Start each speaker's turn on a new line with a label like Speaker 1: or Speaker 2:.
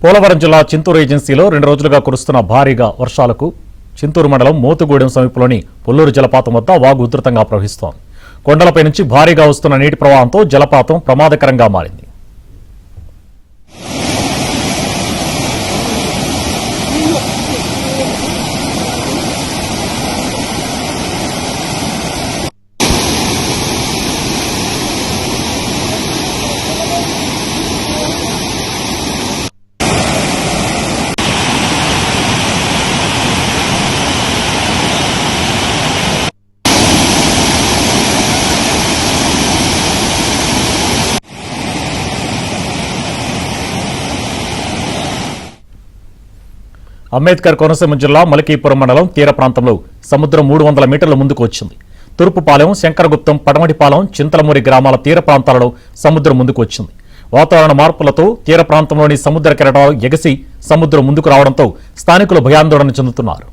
Speaker 1: పోలవరం జిల్లా చింతూరు ఏజెన్సీలో 2 రోజులుగా కురుస్తున్న భారీగా వర్షాలకు చింతూరు మండలం మోతుగూడెం సమీపంలోని పుల్లూరు జలపాతం వద్ద వాగు ఉధృతంగా ప్రవహిస్తోంది. కొండలపై నుంచి భారీగా వస్తున్న నీటి ప్రవాహంతో జలపాతం ప్రమాదకరంగా మారింది. అంబేద్కర్ కోనసీమ జిల్లా మలకీపురం మండలం తీర ప్రాంతంలో సముద్రం 300 మీటర్ల ముందుకు వచ్చింది. తూర్పుపాలెం, శంకరగుప్తం, పడమటిపాలెం, చింతలమూరి గ్రామాల తీర ప్రాంతాలలో సముద్రం ముందుకు వచ్చింది. వాతావరణ మార్పులతో తీర ప్రాంతంలోని సముద్ర కెరటాలు ఎగసి సముద్రం ముందుకు రావడంతో స్థానికులు భయాందోళన చెందుతున్నారు.